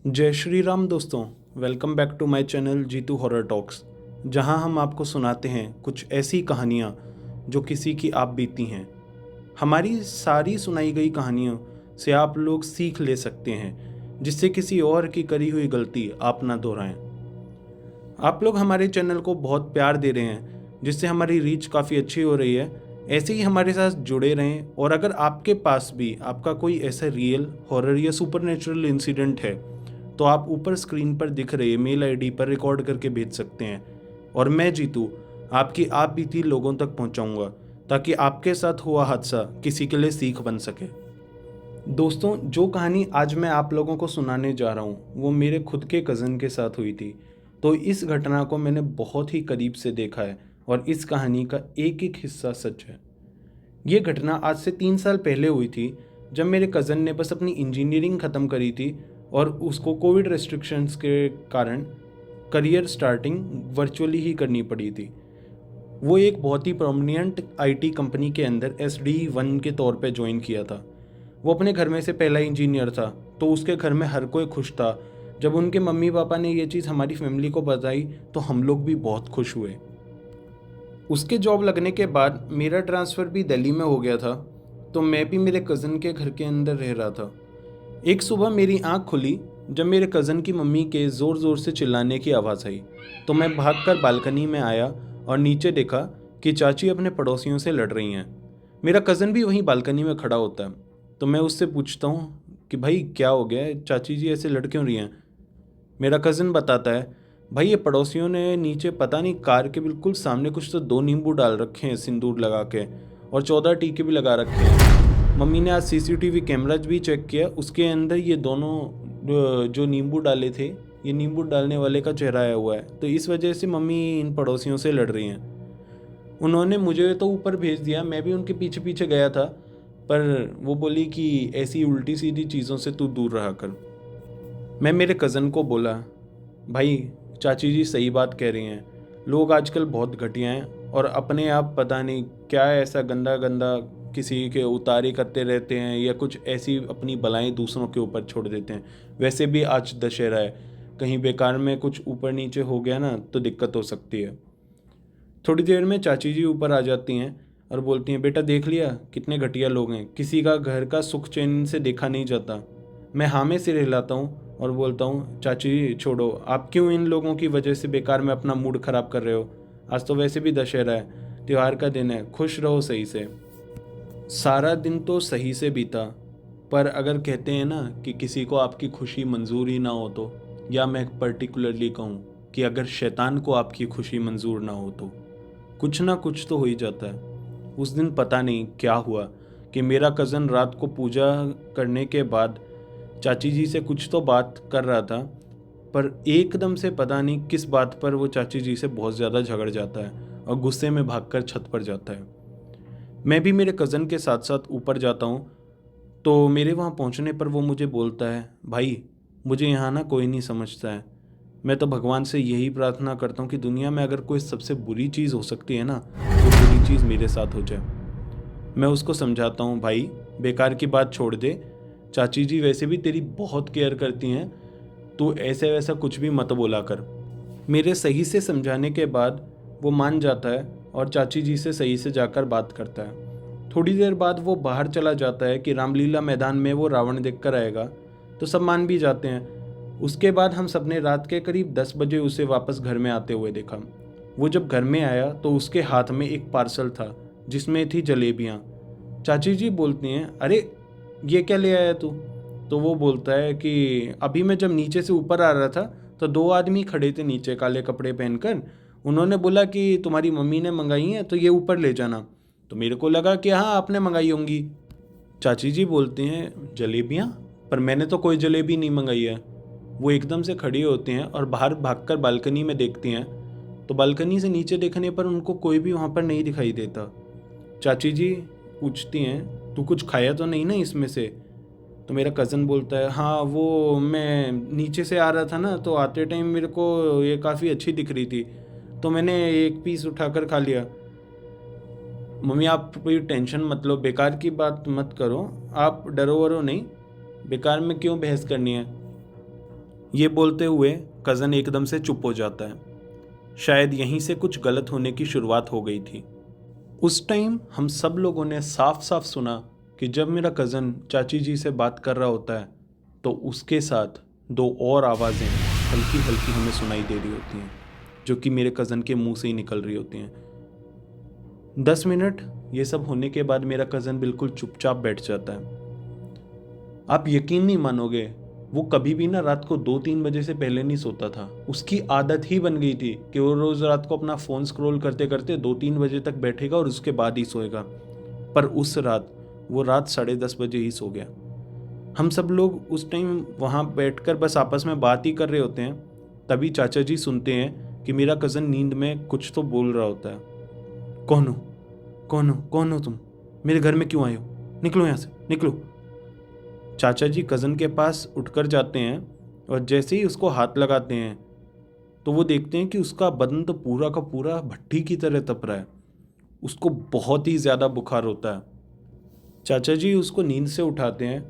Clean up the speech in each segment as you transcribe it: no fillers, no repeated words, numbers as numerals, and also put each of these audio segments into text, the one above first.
जय श्री राम दोस्तों। Welcome back to my channel Jitu horror talks, जहां हम आपको सुनाते हैं कुछ ऐसी कहानियां जो किसी की आप बीती हैं। हमारी सारी सुनाई गई कहानियों से आप लोग सीख ले सकते हैं, जिससे किसी और की करी हुई गलती आप ना दोहराएं। आप लोग हमारे चैनल को बहुत प्यार दे रहे हैं, जिससे हमारी रीच काफ़ी अच्छी हो रही है। ऐसे ही हमारे साथ जुड़े रहें, और अगर आपके पास भी आपका कोई ऐसा रियल हॉरर या सुपरनेचुरल इंसिडेंट है तो आप ऊपर स्क्रीन पर दिख रहे मेल आईडी पर रिकॉर्ड करके भेज सकते हैं, और मैं जीतू आपकी आप बीती लोगों तक पहुंचाऊंगा, ताकि आपके साथ हुआ हादसा किसी के लिए सीख बन सके। दोस्तों, जो कहानी आज मैं आप लोगों को सुनाने जा रहा हूँ वो मेरे खुद के कज़न के साथ हुई थी। तो इस घटना को मैंने बहुत ही करीब से देखा है, और इस कहानी का एक एक हिस्सा सच है। ये घटना आज से 3 साल पहले हुई थी, जब मेरे कज़न ने बस अपनी इंजीनियरिंग ख़त्म करी थी और उसको कोविड रेस्ट्रिक्शंस के कारण करियर स्टार्टिंग वर्चुअली ही करनी पड़ी थी। वो एक बहुत ही प्रोमिनेंट आईटी कंपनी के अंदर SD1 के तौर पे ज्वाइन किया था। वो अपने घर में से पहला इंजीनियर था, तो उसके घर में हर कोई खुश था। जब उनके मम्मी पापा ने ये चीज़ हमारी फैमिली को बताई तो हम लोग भी बहुत खुश हुए। उसके जॉब लगने के बाद मेरा ट्रांसफ़र भी दिल्ली में हो गया था, तो मैं भी मेरे कज़न के घर के अंदर रह रहा था। एक सुबह मेरी आंख खुली जब मेरे कज़न की मम्मी के ज़ोर ज़ोर से चिल्लाने की आवाज़ आई। तो मैं भागकर बालकनी में आया और नीचे देखा कि चाची अपने पड़ोसियों से लड़ रही हैं। मेरा कज़न भी वहीं बालकनी में खड़ा होता है। तो मैं उससे पूछता हूँ कि भाई क्या हो गया है, चाची जी ऐसे लड़ क्यों रही हैं। मेरा कज़न बताता है, भाई ये पड़ोसियों ने नीचे पता नहीं कार के बिल्कुल सामने कुछ तो 2 नींबू डाल रखे हैं सिंदूर लगा के, और 14 टीके भी लगा रखे हैं। मम्मी ने आज CCTV कैमराज भी चेक किया, उसके अंदर ये दोनों जो नींबू डाले थे, ये नींबू डालने वाले का चेहरा आया हुआ है। तो इस वजह से मम्मी इन पड़ोसियों से लड़ रही हैं। उन्होंने मुझे तो ऊपर भेज दिया, मैं भी उनके पीछे पीछे गया था, पर वो बोली कि ऐसी उल्टी सीधी चीज़ों से तू दूर रहा कर। मैं मेरे कज़न को बोला, भाई चाची जी सही बात कह रही हैं, लोग आजकल बहुत घटिया हैं और अपने आप पता नहीं क्या ऐसा गंदा गंदा किसी के उतारे करते रहते हैं, या कुछ ऐसी अपनी बलाएं दूसरों के ऊपर छोड़ देते हैं। वैसे भी आज दशहरा है, कहीं बेकार में कुछ ऊपर नीचे हो गया ना तो दिक्कत हो सकती है। थोड़ी देर में चाची जी ऊपर आ जाती हैं और बोलती हैं, बेटा देख लिया कितने घटिया लोग हैं, किसी का घर का सुख चैन से देखा नहीं जाता। मैं हाँ में सिर हिलाता हूँ और बोलता हूँ, चाची जी छोड़ो, आप क्यों इन लोगों की वजह से बेकार में अपना मूड ख़राब कर रहे हो। आज तो वैसे भी दशहरा है, त्यौहार का दिन है, खुश रहो सही से। सारा दिन तो सही से बीता, पर अगर कहते हैं ना कि किसी को आपकी खुशी मंजूर ही ना हो तो, या मैं पर्टिकुलरली कहूँ कि अगर शैतान को आपकी खुशी मंजूर ना हो तो कुछ ना कुछ तो हो ही जाता है। उस दिन पता नहीं क्या हुआ कि मेरा कज़न रात को पूजा करने के बाद चाची जी से कुछ तो बात कर रहा था, पर एकदम से पता नहीं किस बात पर वो चाची जी से बहुत ज़्यादा झगड़ जाता है और गुस्से में भागकर छत पर जाता है। मैं भी मेरे कज़न के साथ साथ ऊपर जाता हूँ। तो मेरे वहाँ पहुँचने पर वो मुझे बोलता है, भाई मुझे यहाँ ना कोई नहीं समझता है। मैं तो भगवान से यही प्रार्थना करता हूँ कि दुनिया में अगर कोई सबसे बुरी चीज़ हो सकती है ना, तो बुरी चीज़ मेरे साथ हो जाए। मैं उसको समझाता हूँ, भाई बेकार की बात छोड़ दे, चाची जी वैसे भी तेरी बहुत केयर करती हैं, तू ऐसे वैसा कुछ भी मत बोला कर। मेरे सही से समझाने के बाद वो मान जाता है और चाची जी से सही से जाकर बात करता है। थोड़ी देर बाद वो बाहर चला जाता है कि रामलीला मैदान में वो रावण देखकर आएगा, तो सब मान भी जाते हैं। उसके बाद हम सब ने रात के करीब 10 बजे उसे वापस घर में आते हुए देखा। वो जब घर में आया तो उसके हाथ में एक पार्सल था, जिसमें थी जलेबियाँ। चाची जी बोलती हैं, अरे ये क्या ले आया तू। तो वो बोलता है कि अभी मैं जब नीचे से ऊपर आ रहा था तो 2 आदमी खड़े थे नीचे काले कपड़े पहनकर। उन्होंने बोला कि तुम्हारी मम्मी ने मंगाई हैं तो ये ऊपर ले जाना। तो मेरे को लगा कि हाँ आपने मंगाई होंगी। चाची जी बोलती हैं, जलेबियाँ? पर मैंने तो कोई जलेबी नहीं मंगाई है। वो एकदम से खड़ी होती हैं और बाहर भागकर बालकनी में देखती हैं, तो बालकनी से नीचे देखने पर उनको कोई भी वहाँ पर नहीं दिखाई देता। चाची जी पूछती हैं, तू कुछ खाया तो नहीं ना इसमें से। तो मेरा कज़न बोलता है, हाँ वो मैं नीचे से आ रहा था ना, तो आते टाइम मेरे को ये काफ़ी अच्छी दिख रही थी, तो मैंने एक पीस उठाकर खा लिया। मम्मी आप कोई टेंशन मत लो, बेकार की बात मत करो, आप डरो वरो नहीं, बेकार में क्यों बहस करनी है। ये बोलते हुए कज़न एकदम से चुप हो जाता है। शायद यहीं से कुछ गलत होने की शुरुआत हो गई थी। उस टाइम हम सब लोगों ने साफ साफ सुना कि जब मेरा कज़न चाची जी से बात कर रहा होता है तो उसके साथ दो और आवाज़ें हल्की हल्की हमें सुनाई दे रही होती हैं, जो कि मेरे कज़न के मुंह से ही निकल रही होती हैं। 10 मिनट ये सब होने के बाद मेरा कज़न बिल्कुल चुपचाप बैठ जाता है। आप यकीन नहीं मानोगे, वो कभी भी ना रात को 2-3 बजे से पहले नहीं सोता था। उसकी आदत ही बन गई थी कि वो रोज़ रात को अपना फ़ोन स्क्रॉल करते करते 2-3 बजे तक बैठेगा और उसके बाद ही सोएगा। पर उस रात वो रात 10:30 बजे ही सो गया। हम सब लोग उस टाइम वहाँ बैठकर बस आपस में बात ही कर रहे होते हैं। तभी चाचा जी सुनते हैं कि मेरा कज़न नींद में कुछ तो बोल रहा होता है। कौन हो, कौन हो, कौन हो तुम? मेरे घर में क्यों आए हो? निकलो यहाँ से, निकलो। चाचा जी कज़न के पास उठकर जाते हैं और जैसे ही उसको हाथ लगाते हैं तो वो देखते हैं कि उसका बदन तो पूरा का पूरा भट्टी की तरह तप रहा है। उसको बहुत ही ज़्यादा बुखार होता है। चाचा जी उसको नींद से उठाते हैं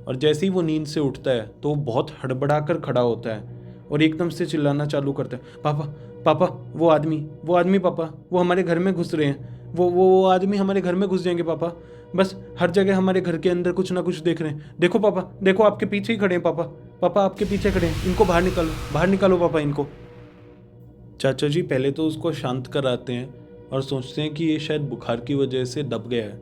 और जैसे ही वो नींद से उठता है तो वो बहुत हड़बड़ा कर खड़ा होता है और एकदम से चिल्लाना चालू करता है, पापा, पापा, वो आदमी पापा, वो हमारे घर में घुस रहे हैं, वो आदमी हमारे घर में घुस जाएंगे पापा। बस हर जगह हमारे घर के अंदर कुछ ना कुछ देख रहे हैं। देखो पापा, देखो आपके पीछे ही खड़े हैं पापा, पापा आपके पीछे खड़े हैं, इनको बाहर निकालो पापा इनको। चाचा जी पहले तो उसको शांत कराते हैं और सोचते हैं कि ये शायद बुखार की वजह से दब गया है।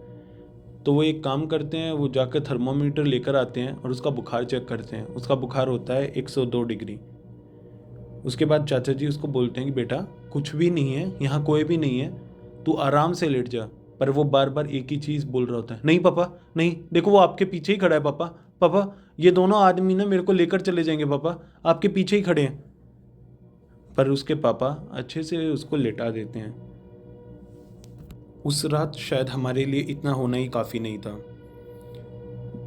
तो वो एक काम करते हैं, वो जाकर थर्मोमीटर लेकर आते हैं और उसका बुखार चेक करते हैं। उसका बुखार होता है 102 डिग्री। उसके बाद चाचा जी उसको बोलते हैं कि बेटा कुछ भी नहीं है, यहाँ कोई भी नहीं है, तू आराम से लेट जा। पर वो बार बार एक ही चीज़ बोल रहा होता है, नहीं पापा नहीं, देखो वो आपके पीछे ही खड़ा है पापा, पापा ये दोनों आदमी ना मेरे को लेकर चले जाएंगे पापा, आपके पीछे ही खड़े हैं। पर उसके पापा अच्छे से उसको लेटा देते हैं। उस रात शायद हमारे लिए इतना होना ही काफ़ी नहीं था।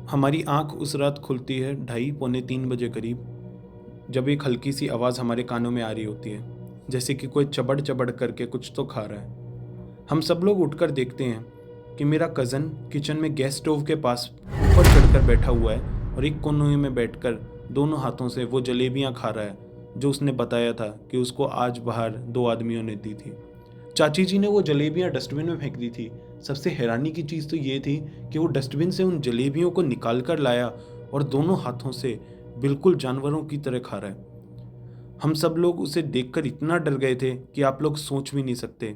हमारी आंख उस रात खुलती है 2:30-3 बजे करीब, जब एक हल्की सी आवाज़ हमारे कानों में आ रही होती है, जैसे कि कोई चबड़ चबड़ करके कुछ तो खा रहा है। हम सब लोग उठकर देखते हैं कि मेरा कज़न किचन में गैस स्टोव के पास ऊपर चढ़कर बैठा हुआ है और एक कोने में बैठकर दोनों हाथों से वो जलेबियाँ खा रहा है जो उसने बताया था कि उसको आज बाहर 2 आदमियों ने दी थी। चाची जी ने वो जलेबियाँ डस्टबिन में फेंक दी थी। सबसे हैरानी की चीज़ तो ये थी कि वो डस्टबिन से उन जलेबियों को निकाल कर लाया और दोनों हाथों से बिल्कुल जानवरों की तरह खा रहा है। हम सब लोग उसे देखकर इतना डर गए थे कि आप लोग सोच भी नहीं सकते।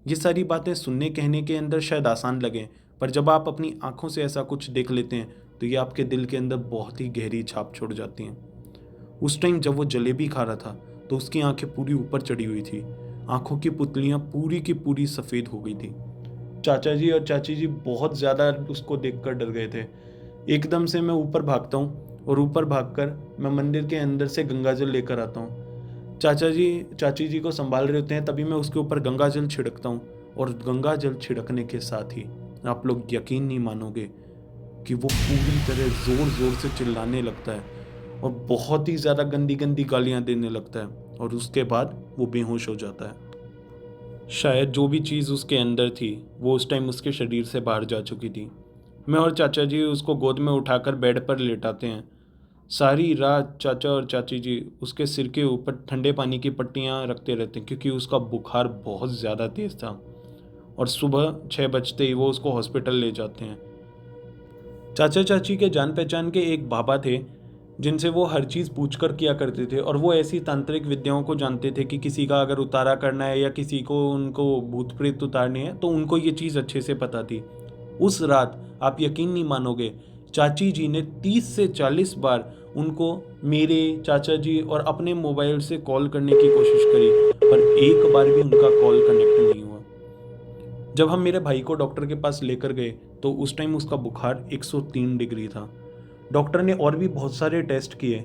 ये सारी बातें सुनने कहने के अंदर शायद आसान लगें, पर जब आप अपनी आंखों से ऐसा कुछ देख लेते हैं तो ये आपके दिल के अंदर बहुत ही गहरी छाप छोड़ जाती हैं। उस टाइम जब वो जलेबी खा रहा था तो उसकी आंखें पूरी ऊपर चढ़ी हुई थी। आंखों की पुतलियां पूरी की पूरी सफ़ेद हो गई थी। चाचा जी और चाची जी बहुत ज़्यादा उसको देखकर डर गए थे। एकदम से मैं ऊपर भागता हूँ और ऊपर भागकर मैं मंदिर के अंदर से गंगाजल लेकर आता हूँ। चाचा जी चाची जी को संभाल रहे होते हैं, तभी मैं उसके ऊपर गंगाजल छिड़कता हूँ और गंगाजल छिड़कने के साथ ही आप लोग यकीन नहीं मानोगे कि वो पूरी तरह ज़ोर ज़ोर से चिल्लाने लगता है और बहुत ही ज़्यादा गंदी गंदी गालियाँ देने लगता है और उसके बाद वो बेहोश हो जाता है। शायद जो भी चीज़ उसके अंदर थी वो उस टाइम उसके शरीर से बाहर जा चुकी थी। मैं और चाचा जी उसको गोद में उठाकर बेड पर लेटाते हैं। सारी रात चाचा और चाची जी उसके सिर के ऊपर ठंडे पानी की पट्टियाँ रखते रहते हैं क्योंकि उसका बुखार बहुत ज़्यादा तेज़ था। और सुबह 6 बजते ही वो उसको हॉस्पिटल ले जाते हैं। चाचा चाची के जान पहचान के एक बाबा थे जिनसे वो हर चीज़ पूछकर किया करते थे और वो ऐसी तांत्रिक विद्याओं को जानते थे कि किसी का अगर उतारा करना है या किसी को उनको भूत प्रेत उतारनी है तो उनको ये चीज़ अच्छे से पता थी। उस रात आप यकीन नहीं मानोगे, चाची जी ने 30 से 40 बार उनको मेरे चाचा जी और अपने मोबाइल से कॉल करने की कोशिश करी, पर एक बार भी उनका कॉल कनेक्ट नहीं हुआ। जब हम मेरे भाई को डॉक्टर के पास लेकर गए तो उस टाइम उसका बुखार 103 डिग्री था। डॉक्टर ने और भी बहुत सारे टेस्ट किए,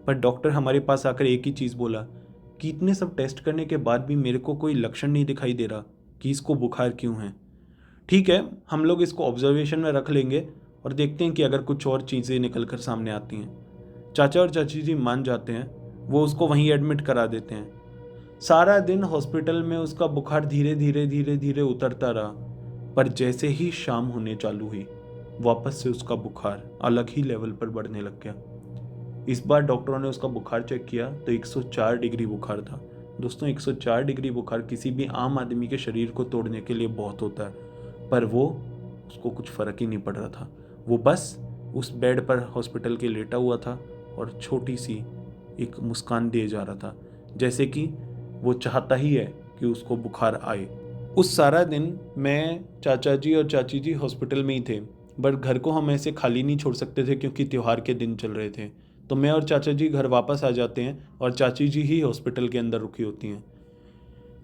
पर डॉक्टर हमारे पास आकर एक ही चीज़ बोला कि इतने सब टेस्ट करने के बाद भी मेरे को कोई लक्षण नहीं दिखाई दे रहा कि इसको बुखार क्यों है। ठीक है, हम लोग इसको ऑब्जर्वेशन में रख लेंगे और देखते हैं कि अगर कुछ और चीज़ें निकल कर सामने आती हैं। चाचा और चाची जी मान जाते हैं, वो उसको वहीं एडमिट करा देते हैं। सारा दिन हॉस्पिटल में उसका बुखार धीरे धीरे धीरे धीरे उतरता रहा, पर जैसे ही शाम होने चालू हुई वापस से उसका बुखार अलग ही लेवल पर बढ़ने लग गया। इस बार डॉक्टरों ने उसका बुखार चेक किया तो 104 डिग्री बुखार था। दोस्तों 104 डिग्री बुखार किसी भी आम आदमी के शरीर को तोड़ने के लिए बहुत होता है, पर उसको कुछ फ़र्क ही नहीं पड़ रहा था। वो बस उस बेड पर हॉस्पिटल के लेटा हुआ था और छोटी सी एक मुस्कान दिए जा रहा था, जैसे कि वो चाहता ही है कि उसको बुखार आए। उस सारा दिन मैं, चाचा जी और चाची जी हॉस्पिटल में ही थे, बट घर को हम ऐसे खाली नहीं छोड़ सकते थे क्योंकि त्यौहार के दिन चल रहे थे। तो मैं और चाचा जी घर वापस आ जाते हैं और चाची जी ही हॉस्पिटल के अंदर रुकी होती हैं।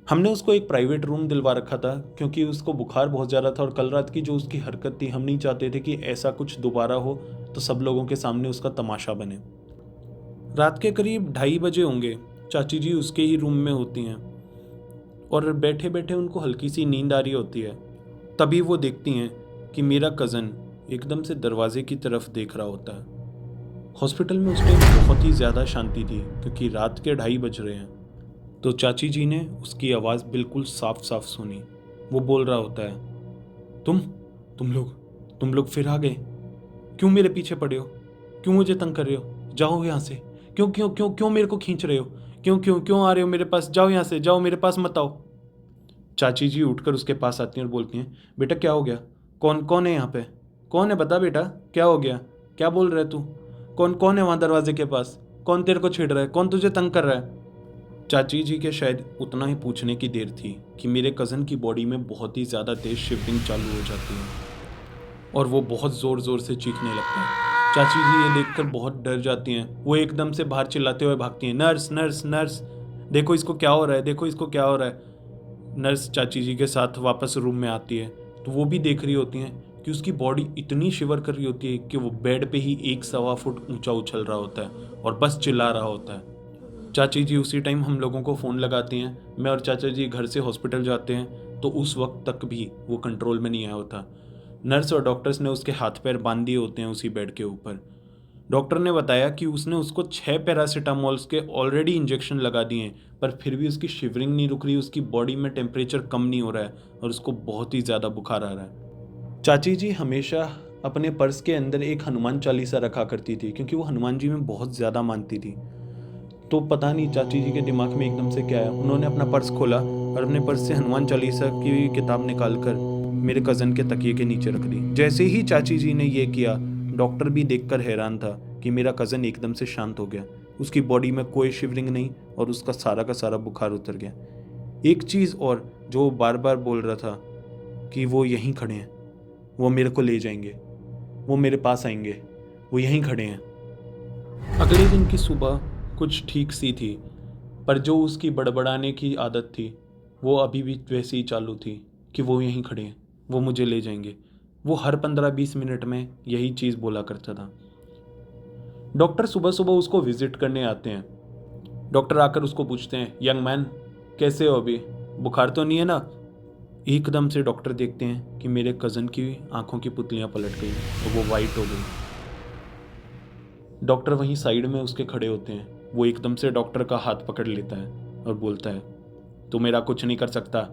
हमने उसको एक प्राइवेट रूम दिलवा रखा था क्योंकि उसको बुखार बहुत ज़्यादा था और कल रात की जो उसकी हरकत थी, हम नहीं चाहते थे कि ऐसा कुछ दोबारा हो तो सब लोगों के सामने उसका तमाशा बने। रात के करीब 2:30 बजे होंगे, चाची जी उसके ही रूम में होती हैं और बैठे बैठे उनको हल्की सी नींद आ रही होती है। तभी वो देखती हैं कि मेरा कज़न एकदम से दरवाजे की तरफ देख रहा होता है। हॉस्पिटल में उस टाइम बहुत ही ज़्यादा शांति थी क्योंकि रात के 2:30 बज रहे हैं। तो चाची जी ने उसकी आवाज़ बिल्कुल साफ साफ सुनी। वो बोल रहा होता है, तुम लोग फिर आ गए? क्यों मेरे पीछे पड़े हो? क्यों मुझे तंग कर रहे हो? जाओ यहाँ से। क्यों क्यों क्यों क्यों मेरे को खींच रहे हो? क्यों क्यों क्यों आ रहे हो मेरे पास? जाओ यहाँ से, जाओ, मेरे पास मत आओ। चाची जी उठकर उसके पास आती हैं और बोलती हैं, बेटा क्या हो गया? कौन कौन है यहाँ पे? कौन है, बता बेटा, क्या हो गया? क्या बोल रहा है तू? कौन कौन है वहाँ दरवाजे के पास? कौन तेरे को छेड़ रहा है? कौन तुझे तंग कर रहा है? चाची जी के शायद उतना ही पूछने की देर थी कि मेरे कज़न की बॉडी में बहुत ही ज़्यादा तेज शिवरिंग चालू हो जाती है और वो बहुत ज़ोर ज़ोर से चीखने लगता है। चाची जी ये देखकर बहुत डर जाती हैं। वो एकदम से बाहर चिल्लाते हुए भागती हैं, नर्स नर्स नर्स, देखो इसको क्या हो रहा है, देखो इसको क्या हो रहा है। नर्स चाची जी के साथ वापस रूम में आती है तो वो भी देख रही होती हैं कि उसकी बॉडी इतनी शिवर कर रही होती है कि वो बेड पे ही 1-1.25 फुट ऊंचा उछल रहा होता है और बस चिल्ला रहा होता है। चाची जी उसी टाइम हम लोगों को फ़ोन लगाती हैं। मैं और चाचा जी घर से हॉस्पिटल जाते हैं तो उस वक्त तक भी वो कंट्रोल में नहीं आया होता। नर्स और डॉक्टर्स ने उसके हाथ पैर बांध दिए होते हैं उसी बेड के ऊपर। डॉक्टर ने बताया कि उसने उसको 6 पैरासीटामॉल्स के ऑलरेडी इंजेक्शन लगा दिए हैं, पर फिर भी उसकी शिवरिंग नहीं रुक रही, उसकी बॉडी में टेम्परेचर कम नहीं हो रहा है और उसको बहुत ही ज़्यादा बुखार आ रहा है। चाची जी हमेशा अपने पर्स के अंदर एक हनुमान चालीसा रखा करती थी क्योंकि वो हनुमान जी में बहुत ज़्यादा मानती थी। तो पता नहीं चाची जी के दिमाग में एकदम से क्या है, उन्होंने अपना पर्स खोला और अपने पर्स से हनुमान चालीसा की किताब निकाल कर मेरे कज़न के तकिए के नीचे रख दी। जैसे ही चाची जी ने ये किया, डॉक्टर भी देखकर हैरान था कि मेरा कज़न एकदम से शांत हो गया। उसकी बॉडी में कोई शिवरिंग नहीं और उसका सारा का सारा बुखार उतर गया। एक चीज़ और जो बार बार बोल रहा था कि वो यहीं खड़े हैं, वो मेरे को ले जाएंगे, वो मेरे पास आएंगे, वो यहीं खड़े हैं। अगले दिन की सुबह कुछ ठीक सी थी, पर जो उसकी बड़बड़ाने की आदत थी वो अभी भी वैसे ही चालू थी कि वो यहीं खड़े हैं, वो मुझे ले जाएंगे। वो हर 15-20 मिनट में यही चीज़ बोला करता था। डॉक्टर सुबह सुबह उसको विजिट करने आते हैं। डॉक्टर आकर उसको पूछते हैं, यंग मैन कैसे हो, अभी बुखार तो नहीं है ना? एकदम से डॉक्टर देखते हैं कि मेरे कज़न की आंखों की पुतलियां पलट गई और वो वाइट हो गई। डॉक्टर वहीं साइड में उसके खड़े होते हैं। वो एकदम से डॉक्टर का हाथ पकड़ लेता है और बोलता है, तू मेरा कुछ नहीं कर सकता।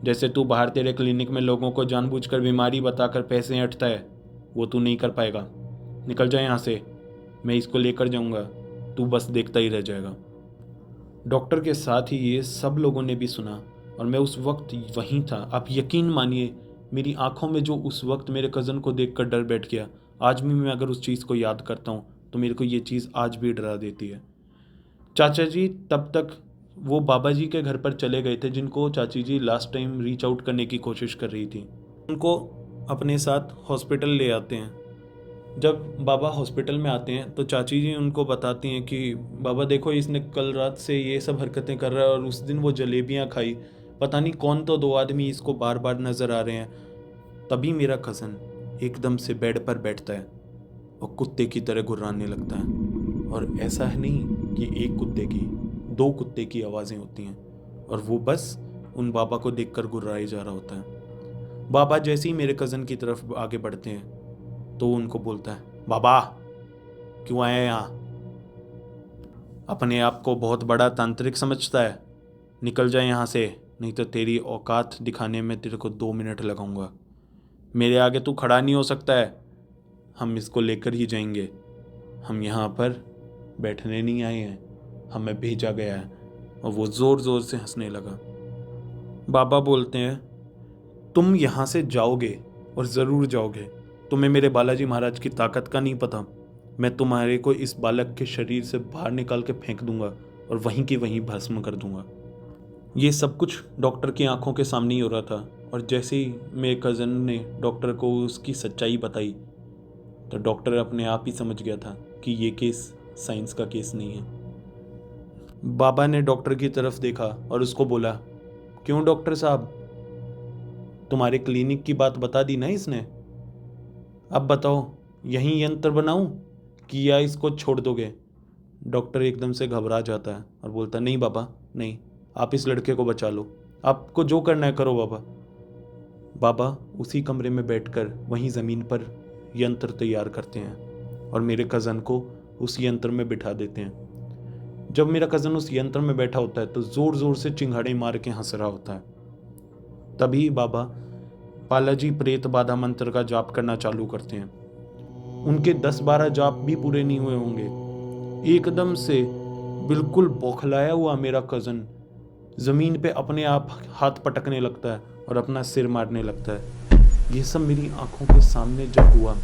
जैसे तू बाहर तेरे क्लिनिक में लोगों को जानबूझकर बीमारी बताकर पैसे ऐंठता है, वो तू नहीं कर पाएगा। निकल जाए यहाँ से, मैं इसको लेकर जाऊँगा, तू बस देखता ही रह जाएगा। डॉक्टर के साथ ही ये सब लोगों ने भी सुना और मैं उस वक्त वहीं था। आप यकीन मानिए, मेरी आंखों में जो उस वक्त मेरे कज़न को देखकर डर बैठ गया, आज भी मैं अगर उस चीज़ को याद करता हूँ तो मेरे को ये चीज़ आज भी डरा देती है। चाचा जी तब तक वो बाबा जी के घर पर चले गए थे जिनको चाची जी लास्ट टाइम रीच आउट करने की कोशिश कर रही थी। उनको अपने साथ हॉस्पिटल ले आते हैं। जब बाबा हॉस्पिटल में आते हैं तो चाची जी उनको बताती हैं कि बाबा देखो, इसने कल रात से ये सब हरकतें कर रहा है और उस दिन वो जलेबियाँ खाई, पता नहीं कौन तो 2 आदमी इसको बार बार नज़र आ रहे हैं। तभी मेरा कज़न एकदम से बेड पर बैठता है और कुत्ते की तरह गुर्राने लगता है। और ऐसा है नहीं कि एक कुत्ते की, 2 कुत्ते की आवाज़ें होती हैं और वो बस उन बाबा को देखकर गुर्राए जा रहा होता है। बाबा जैसे ही मेरे कज़न की तरफ आगे बढ़ते हैं तो उनको बोलता है, बाबा क्यों आए यहाँ? अपने आप को बहुत बड़ा तांत्रिक समझता है? निकल जाए यहाँ से, नहीं तो तेरी औकात दिखाने में तेरे को 2 मिनट लगाऊंगा। मेरे आगे तू खड़ा नहीं हो सकता है। हम इसको लेकर ही जाएंगे। हम यहाँ पर बैठने नहीं आए हैं, हमें भेजा गया है। और वो ज़ोर ज़ोर से हंसने लगा। बाबा बोलते हैं, तुम यहाँ से जाओगे और ज़रूर जाओगे। तुम्हें मेरे बालाजी महाराज की ताकत का नहीं पता। मैं तुम्हारे को इस बालक के शरीर से बाहर निकाल के फेंक दूंगा और वहीं की वहीं भस्म कर दूंगा। ये सब कुछ डॉक्टर की आंखों के सामने ही हो रहा था। और जैसे ही मेरे कज़न ने डॉक्टर को उसकी सच्चाई बताई तो डॉक्टर अपने आप ही समझ गया था कि ये केस साइंस का केस नहीं है। बाबा ने डॉक्टर की तरफ देखा और उसको बोला, क्यों डॉक्टर साहब, तुम्हारे क्लिनिक की बात बता दी ना इसने? अब बताओ, यहीं यंत्र बनाऊं कि या इसको छोड़ दोगे? डॉक्टर एकदम से घबरा जाता है और बोलता, नहीं बाबा नहीं, आप इस लड़के को बचा लो, आपको जो करना है करो बाबा। बाबा उसी कमरे में बैठकर वहीं ज़मीन पर यंत्र तैयार करते हैं और मेरे कज़न को उस यंत्र में बिठा देते हैं। जब मेरा कज़न उस यंत्र में बैठा होता है तो ज़ोर ज़ोर से चिंगाड़े मार के हंस रहा होता है। तभी बाबा बालाजी प्रेत बाधा मंत्र का जाप करना चालू करते हैं। उनके 10-12 जाप भी पूरे नहीं हुए होंगे, एकदम से बिल्कुल बौखलाया हुआ मेरा कज़न ज़मीन पे अपने आप हाथ पटकने लगता है और अपना सिर मारने लगता है। ये सब मेरी आंखों के सामने जब हुआ,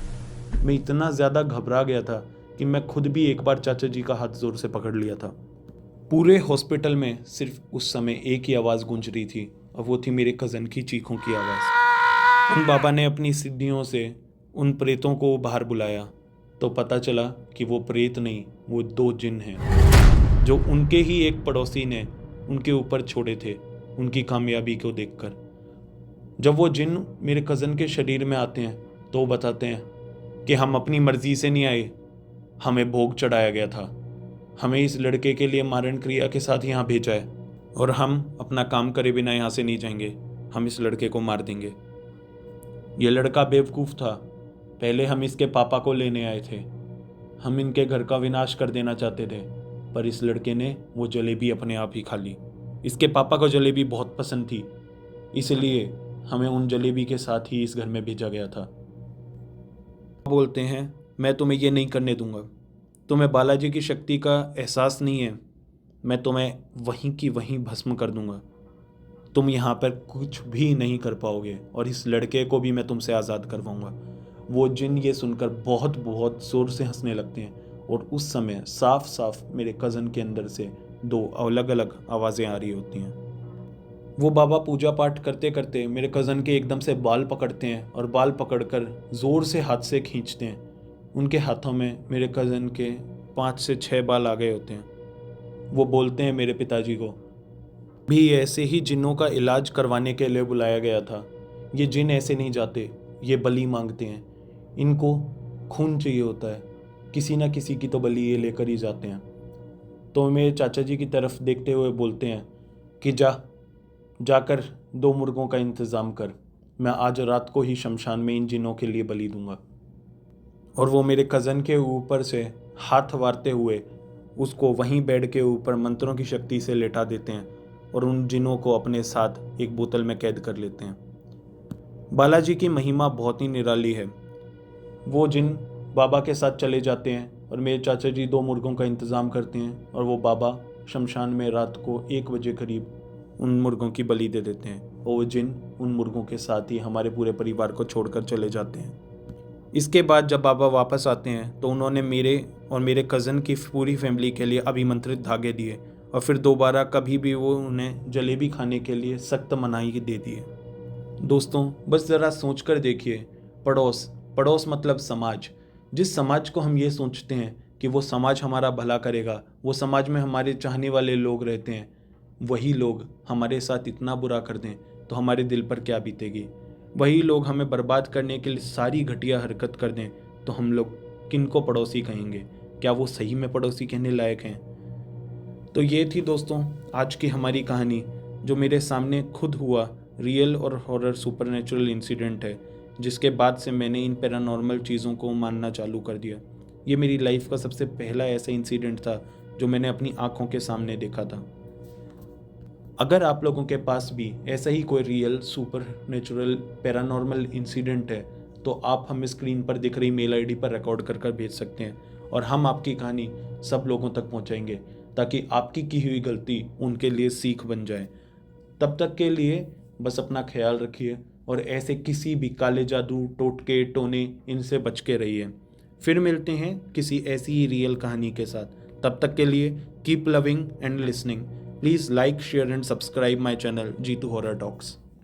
मैं इतना ज़्यादा घबरा गया था कि मैं खुद भी एक बार चाचा जी का हाथ ज़ोर से पकड़ लिया था। पूरे हॉस्पिटल में सिर्फ उस समय एक ही आवाज़ गूंज रही थी और वो थी मेरे कज़न की चीखों की आवाज़। उन बाबा ने अपनी सिद्धियों से उन प्रेतों को बाहर बुलाया तो पता चला कि वो प्रेत नहीं, वो 2 जिन हैं जो उनके ही एक पड़ोसी ने उनके ऊपर छोड़े थे उनकी कामयाबी को देखकर। जब वो जिन मेरे कज़न के शरीर में आते हैं तो वो बताते हैं कि हम अपनी मर्जी से नहीं आए, हमें भोग चढ़ाया गया था, हमें इस लड़के के लिए मारण क्रिया के साथ यहाँ भेजा है और हम अपना काम करे बिना यहाँ से नहीं जाएंगे, हम इस लड़के को मार देंगे। ये लड़का बेवकूफ़ था, पहले हम इसके पापा को लेने आए थे, हम इनके घर का विनाश कर देना चाहते थे, पर इस लड़के ने वो जलेबी अपने आप ही खा ली। इसके पापा को जलेबी बहुत पसंद थी, इसलिए हमें उन जलेबी के साथ ही इस घर में भेजा गया था। बोलते हैं, मैं तुम्हें ये नहीं करने दूंगा, तुम्हें बालाजी की शक्ति का एहसास नहीं है, मैं तुम्हें वहीं की वहीं भस्म कर दूंगा, तुम यहाँ पर कुछ भी नहीं कर पाओगे और इस लड़के को भी मैं तुमसे आज़ाद करवाऊंगा। वो जिन ये सुनकर बहुत बहुत ज़ोर से हंसने लगते हैं और उस समय साफ साफ मेरे कज़न के अंदर से 2 अलग अलग आवाज़ें आ रही होती हैं। वो बाबा पूजा पाठ करते करते मेरे कज़न के एकदम से बाल पकड़ते हैं और बाल पकड़कर ज़ोर से हाथ से खींचते हैं। उनके हाथों में मेरे कज़न के 5 से 6 बाल आ गए होते हैं। वो बोलते हैं मेरे पिताजी को भी ऐसे ही जिन्नों का इलाज करवाने के लिए बुलाया गया था। ये जिन ऐसे नहीं जाते, ये बलि मांगते हैं, इनको खून चाहिए होता है, किसी ना किसी की तो बलि ये लेकर ही जाते हैं। तो मेरे चाचा जी की तरफ देखते हुए बोलते हैं कि जाकर 2 मुर्गों का इंतज़ाम कर, मैं आज रात को ही शमशान में इन जिनों के लिए बलि दूंगा। और वो मेरे कज़न के ऊपर से हाथ वारते हुए उसको वहीं बेड के ऊपर मंत्रों की शक्ति से लेटा देते हैं और उन जिनों को अपने साथ एक बोतल में कैद कर लेते हैं। बालाजी की महिमा बहुत ही निराली है। वो जिन बाबा के साथ चले जाते हैं और मेरे चाचा जी 2 मुर्गों का इंतज़ाम करते हैं और वो बाबा शमशान में रात को 1 बजे करीब उन मुर्गों की बलि दे देते हैं और वो जिन उन मुर्गों के साथ ही हमारे पूरे परिवार को छोड़कर चले जाते हैं। इसके बाद जब बाबा वापस आते हैं तो उन्होंने मेरे और मेरे कज़न की पूरी फैमिली के लिए अभिमंत्रित धागे दिए और फिर दोबारा कभी भी वो उन्हें जलेबी खाने के लिए सख्त मनाही दे दिए। दोस्तों, बस ज़रा सोच कर देखिए, पड़ोस मतलब समाज। जिस समाज को हम ये सोचते हैं कि वो समाज हमारा भला करेगा, वो समाज में हमारे चाहने वाले लोग रहते हैं, वही लोग हमारे साथ इतना बुरा कर दें तो हमारे दिल पर क्या बीतेगी। वही लोग हमें बर्बाद करने के लिए सारी घटिया हरकत कर दें तो हम लोग किन को पड़ोसी कहेंगे? क्या वो सही में पड़ोसी कहने लायक हैं? तो ये थी दोस्तों आज की हमारी कहानी, जो मेरे सामने खुद हुआ रियल और हॉरर सुपरनेचुरल इंसिडेंट है, जिसके बाद से मैंने इन पैरानॉर्मल चीज़ों को मानना चालू कर दिया। ये मेरी लाइफ का सबसे पहला ऐसा इंसिडेंट था जो मैंने अपनी आंखों के सामने देखा था। अगर आप लोगों के पास भी ऐसा ही कोई रियल सुपरनेचुरल पैरानॉर्मल इंसिडेंट है तो आप हमें स्क्रीन पर दिख रही मेल आईडी पर रिकॉर्ड कर भेज सकते हैं और हम आपकी कहानी सब लोगों तक पहुंचाएंगे ताकि आपकी की हुई गलती उनके लिए सीख बन जाए। तब तक के लिए बस अपना ख्याल रखिए और ऐसे किसी भी काले जादू, टोटके, टोने इनसे बच के रहिए। फिर मिलते हैं किसी ऐसी ही रियल कहानी के साथ। तब तक के लिए keep loving and listening. Please like, share and subscribe my channel Jitu horror talks.